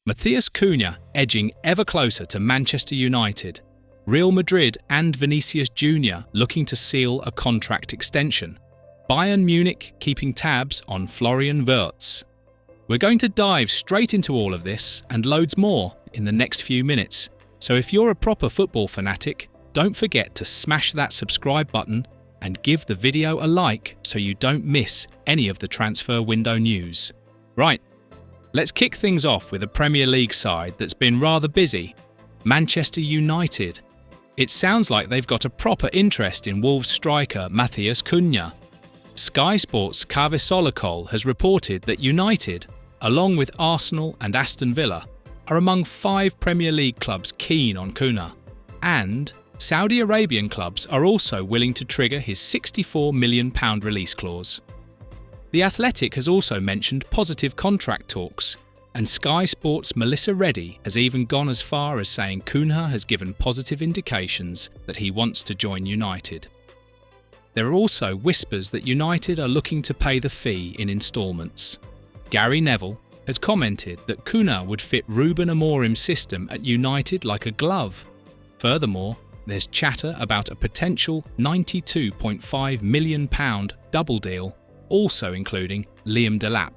Matheus Cunha edging ever closer to Manchester United. Real Madrid and Vinícius Júnior looking to seal a contract extension. Bayern Munich keeping tabs on Florian Wirtz. We're going to dive straight into all of this and loads more in the next few minutes. So if you're a proper football fanatic, don't forget to smash that subscribe button and give the video a like so you don't miss any of the transfer window news. Right, let's kick things off with a Premier League side that's been rather busy. Manchester United. It sounds like they've got a proper interest in Wolves striker Matheus Cunha. Sky Sports' Cave Solocol has reported that United, along with Arsenal and Aston Villa, are among 5 Premier League clubs keen on Cunha. And Saudi Arabian clubs are also willing to trigger his £64 million release clause. The Athletic has also mentioned positive contract talks, and Sky Sports' Melissa Reddy has even gone as far as saying Cunha has given positive indications that he wants to join United. There are also whispers that United are looking to pay the fee in instalments. Gary Neville has commented that Cunha would fit Ruben Amorim's system at United like a glove. Furthermore, there's chatter about a potential £92.5 million double deal, also including Liam Delap.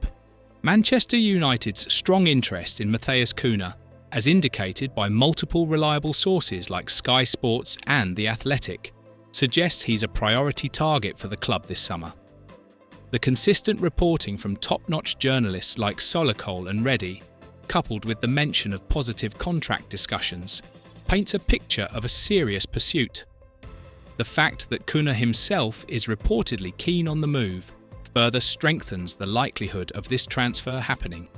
Manchester United's strong interest in Matheus Cunha, as indicated by multiple reliable sources like Sky Sports and The Athletic, suggests he's a priority target for the club this summer. The consistent reporting from top-notch journalists like Solocol and Reddy, coupled with the mention of positive contract discussions, paints a picture of a serious pursuit. The fact that Cunha himself is reportedly keen on the move further strengthens the likelihood of this transfer happening.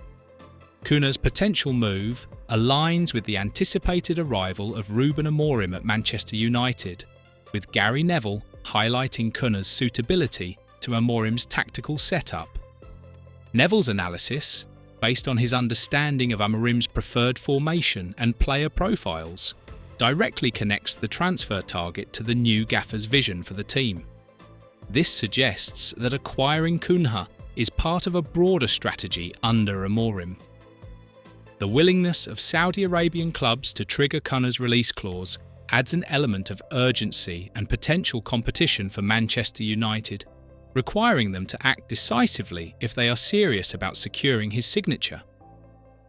Cunha's potential move aligns with the anticipated arrival of Ruben Amorim at Manchester United, with Gary Neville highlighting Cunha's suitability to Amorim's tactical setup. Neville's analysis, based on his understanding of Amorim's preferred formation and player profiles, directly connects the transfer target to the new gaffer's vision for the team. This suggests that acquiring Cunha is part of a broader strategy under Amorim. The willingness of Saudi Arabian clubs to trigger Cunha's release clause adds an element of urgency and potential competition for Manchester United, requiring them to act decisively if they are serious about securing his signature.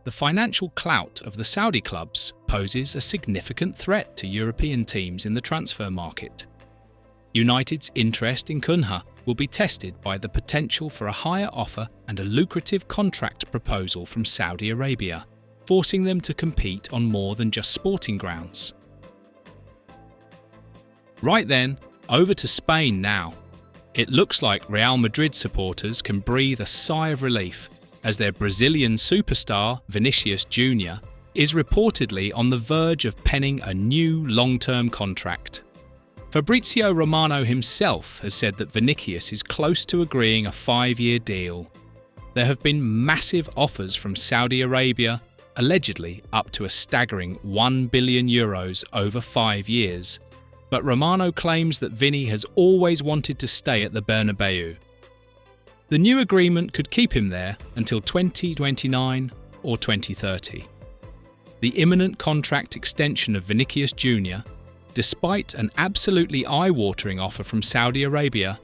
The financial clout of the Saudi clubs poses a significant threat to European teams in the transfer market. United's interest in Cunha will be tested by the potential for a higher offer and a lucrative contract proposal from Saudi Arabia, forcing them to compete on more than just sporting grounds. Right then, over to Spain now. It looks like Real Madrid supporters can breathe a sigh of relief as their Brazilian superstar, Vinícius Júnior, is reportedly on the verge of penning a new long-term contract. Fabrizio Romano himself has said that Vinícius is close to agreeing a 5-year deal. There have been massive offers from Saudi Arabia, allegedly up to a staggering €1 billion over 5 years. But Romano claims that Vini has always wanted to stay at the Bernabeu. The new agreement could keep him there until 2029 or 2030. The imminent contract extension of Vinícius Júnior, despite an absolutely eye-watering offer from Saudi Arabia,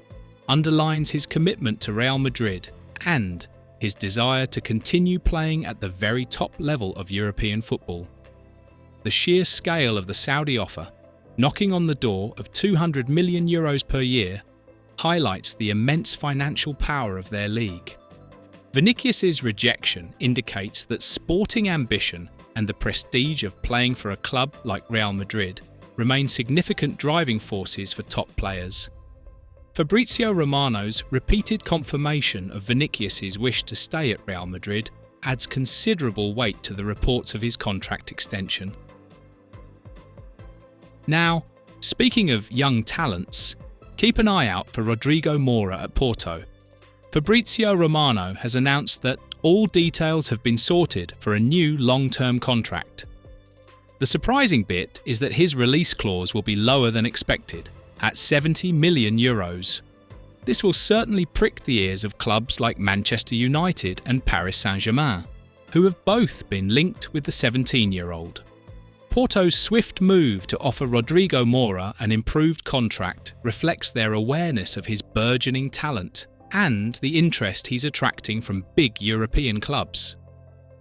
underlines his commitment to Real Madrid and his desire to continue playing at the very top level of European football. The sheer scale of the Saudi offer, knocking on the door of €200 million per year, highlights the immense financial power of their league. Vinícius's rejection indicates that sporting ambition and the prestige of playing for a club like Real Madrid remain significant driving forces for top players. Fabrizio Romano's repeated confirmation of Vinícius's wish to stay at Real Madrid adds considerable weight to the reports of his contract extension. Now, speaking of young talents, keep an eye out for Rodrigo Moura at Porto. Fabrizio Romano has announced that all details have been sorted for a new long-term contract. The surprising bit is that his release clause will be lower than expected, at €70 million. This will certainly prick the ears of clubs like Manchester United and Paris Saint-Germain. who have both been linked with the 17-year-old. Porto's swift move to offer Rodrigo Moura an improved contract reflects their awareness of his burgeoning talent and the interest he's attracting from big European clubs.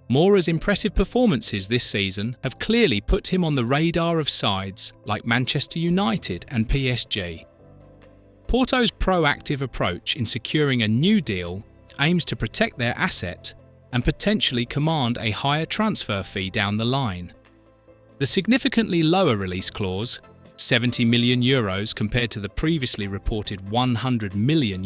Moura's impressive performances this season have clearly put him on the radar of sides like Manchester United and PSG. Porto's proactive approach in securing a new deal aims to protect their asset and potentially command a higher transfer fee down the line. The significantly lower release clause, €70 million compared to the previously reported €100 million,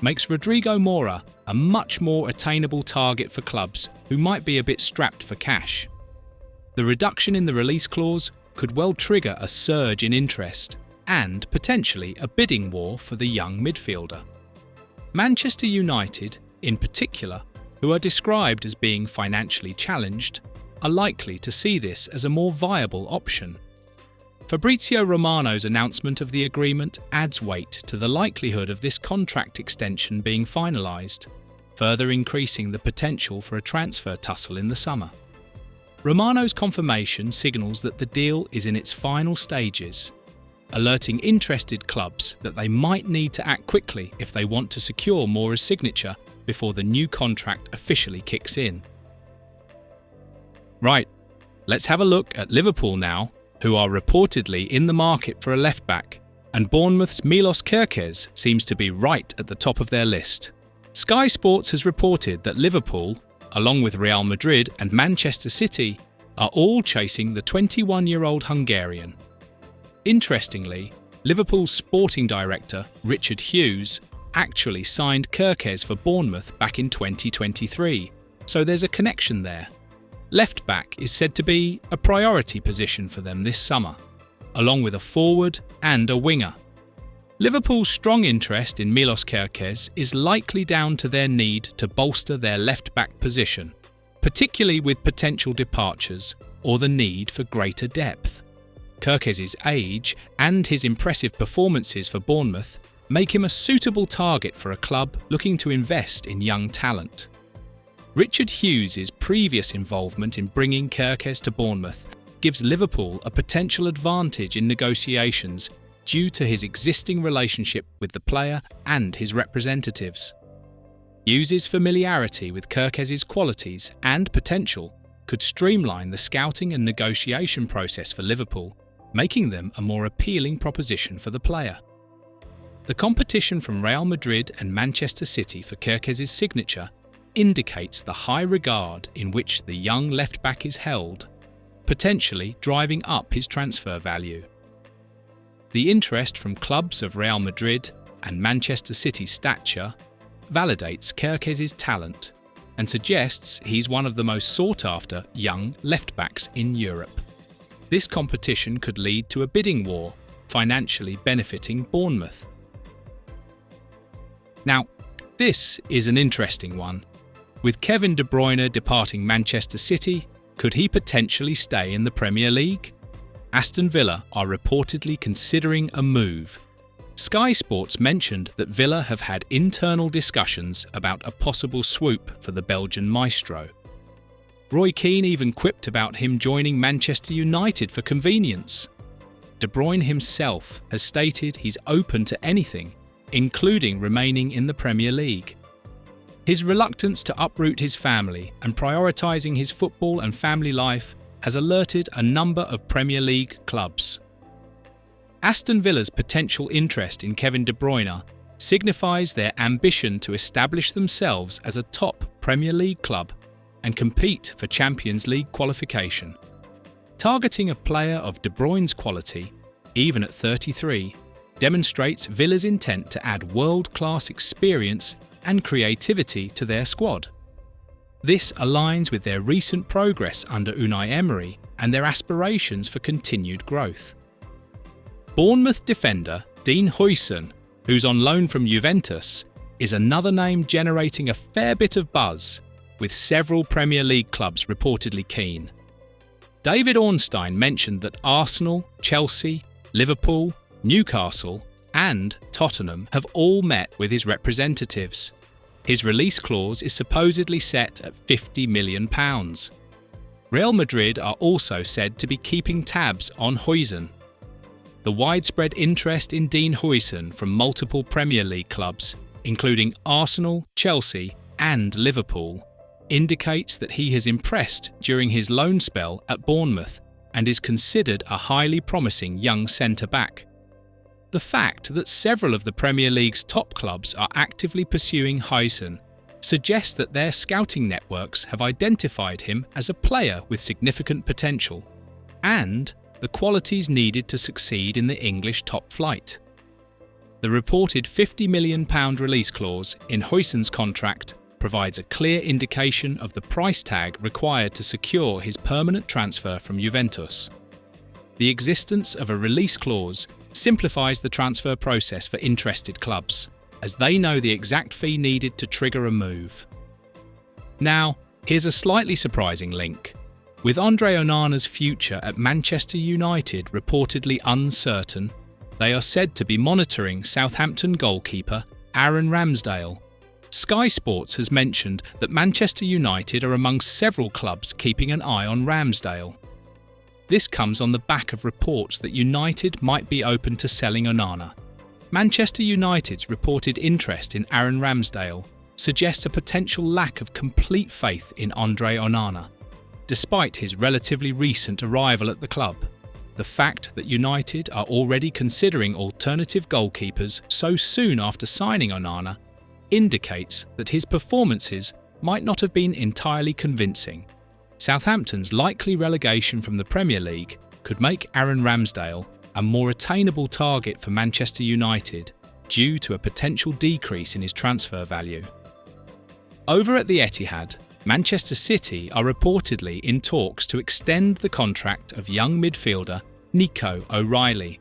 makes Rodrigo Moura a much more attainable target for clubs who might be a bit strapped for cash. The reduction in the release clause could well trigger a surge in interest and potentially a bidding war for the young midfielder. Manchester United, in particular, who are described as being financially challenged, are likely to see this as a more viable option. Fabrizio Romano's announcement of the agreement adds weight to the likelihood of this contract extension being finalised, further increasing the potential for a transfer tussle in the summer. Romano's confirmation signals that the deal is in its final stages, alerting interested clubs that they might need to act quickly if they want to secure Moura's signature before the new contract officially kicks in. Right, let's have a look at Liverpool now, who are reportedly in the market for a left-back, and Bournemouth's Milos Kerkez seems to be right at the top of their list. Sky Sports has reported that Liverpool, along with Real Madrid and Manchester City, are all chasing the 21-year-old Hungarian. Interestingly, Liverpool's sporting director, Richard Hughes, actually signed Kerkez for Bournemouth back in 2023, so there's a connection there. Left-back is said to be a priority position for them this summer, along with a forward and a winger. Liverpool's strong interest in Milos Kerkez is likely down to their need to bolster their left-back position, particularly with potential departures or the need for greater depth. Kerkez's age and his impressive performances for Bournemouth make him a suitable target for a club looking to invest in young talent. Richard Hughes' previous involvement in bringing Kerkez to Bournemouth gives Liverpool a potential advantage in negotiations due to his existing relationship with the player and his representatives. Hughes' familiarity with Kerkez's qualities and potential could streamline the scouting and negotiation process for Liverpool, making them a more appealing proposition for the player. The competition from Real Madrid and Manchester City for Kerkez's signature indicates the high regard in which the young left-back is held, potentially driving up his transfer value. The interest from clubs of Real Madrid and Manchester City's stature validates Kerkez's talent and suggests he's one of the most sought-after young left-backs in Europe. This competition could lead to a bidding war, financially benefiting Bournemouth. Now, this is an interesting one. With Kevin De Bruyne departing Manchester City, could he potentially stay in the Premier League? Aston Villa are reportedly considering a move. Sky Sports mentioned that Villa have had internal discussions about a possible swoop for the Belgian maestro. Roy Keane even quipped about him joining Manchester United for convenience. De Bruyne himself has stated he's open to anything, including remaining in the Premier League. His reluctance to uproot his family and prioritising his football and family life has alerted a number of Premier League clubs. Aston Villa's potential interest in Kevin De Bruyne signifies their ambition to establish themselves as a top Premier League club and compete for Champions League qualification. Targeting a player of De Bruyne's quality, even at 33, demonstrates Villa's intent to add world-class experience and creativity to their squad. This aligns with their recent progress under Unai Emery and their aspirations for continued growth. Bournemouth defender Dean Huijsen, who's on loan from Juventus, is another name generating a fair bit of buzz, with several Premier League clubs reportedly keen. David Ornstein mentioned that Arsenal, Chelsea, Liverpool, Newcastle and Tottenham have all met with his representatives. His release clause is supposedly set at £50 million. Real Madrid are also said to be keeping tabs on Huijsen. The widespread interest in Huijsen from multiple Premier League clubs, including Arsenal, Chelsea, and Liverpool, indicates that he has impressed during his loan spell at Bournemouth and is considered a highly promising young centre-back. The fact that several of the Premier League's top clubs are actively pursuing Huijsen suggests that their scouting networks have identified him as a player with significant potential and the qualities needed to succeed in the English top flight. The reported £50 million release clause in Huijsen's contract provides a clear indication of the price tag required to secure his permanent transfer from Juventus. The existence of a release clause simplifies the transfer process for interested clubs, as they know the exact fee needed to trigger a move. Now, here's a slightly surprising link. With Andre Onana's future at Manchester United reportedly uncertain, they are said to be monitoring Southampton goalkeeper Aaron Ramsdale. Sky Sports has mentioned that Manchester United are amongst several clubs keeping an eye on Ramsdale. This comes on the back of reports that United might be open to selling Onana. Manchester United's reported interest in Aaron Ramsdale suggests a potential lack of complete faith in Andre Onana, despite his relatively recent arrival at the club. The fact that United are already considering alternative goalkeepers so soon after signing Onana indicates that his performances might not have been entirely convincing. Southampton's likely relegation from the Premier League could make Aaron Ramsdale a more attainable target for Manchester United due to a potential decrease in his transfer value. Over at the Etihad, Manchester City are reportedly in talks to extend the contract of young midfielder Nico O'Reilly.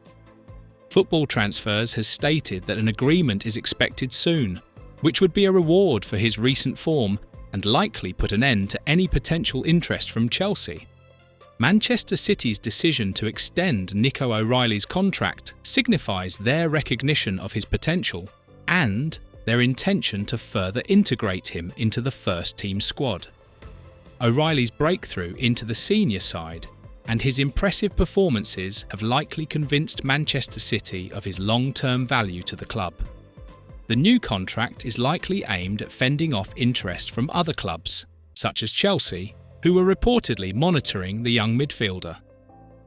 Football Transfers has stated that an agreement is expected soon, which would be a reward for his recent form and likely put an end to any potential interest from Chelsea. Manchester City's decision to extend Nico O'Reilly's contract signifies their recognition of his potential and their intention to further integrate him into the first-team squad. O'Reilly's breakthrough into the senior side and his impressive performances have likely convinced Manchester City of his long-term value to the club. The new contract is likely aimed at fending off interest from other clubs, such as Chelsea, who were reportedly monitoring the young midfielder.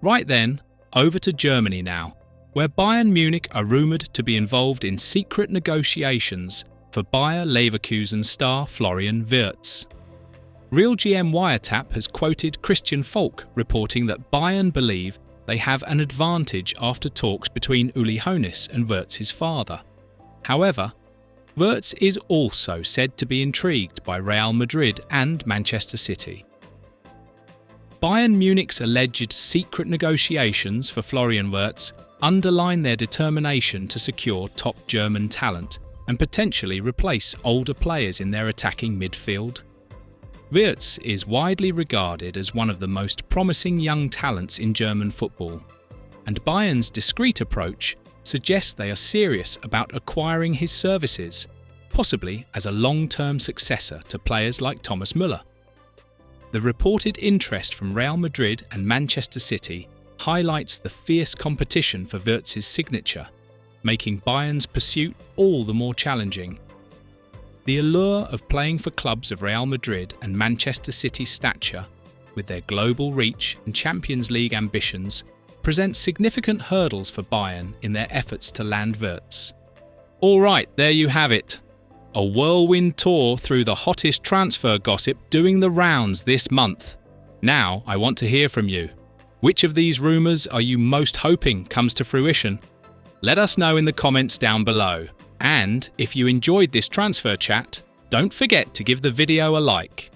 Right then, over to Germany now, where Bayern Munich are rumoured to be involved in secret negotiations for Bayer Leverkusen star Florian Wirtz. Real GM Wiretap has quoted Christian Falk reporting that Bayern believe they have an advantage after talks between Uli Hoeneß and Wirtz's father. However, Wirtz is also said to be intrigued by Real Madrid and Manchester City. Bayern Munich's alleged secret negotiations for Florian Wirtz underline their determination to secure top German talent and potentially replace older players in their attacking midfield. Wirtz is widely regarded as one of the most promising young talents in German football, and Bayern's discreet approach suggests they are serious about acquiring his services, possibly as a long-term successor to players like Thomas Müller. The reported interest from Real Madrid and Manchester City highlights the fierce competition for Wirtz's signature, making Bayern's pursuit all the more challenging. The allure of playing for clubs of Real Madrid and Manchester City's stature, with their global reach and Champions League ambitions, presents significant hurdles for Bayern in their efforts to land Wirtz. Alright, there you have it. A whirlwind tour through the hottest transfer gossip doing the rounds this month. Now I want to hear from you. Which of these rumours are you most hoping comes to fruition? Let us know in the comments down below. And if you enjoyed this transfer chat, don't forget to give the video a like.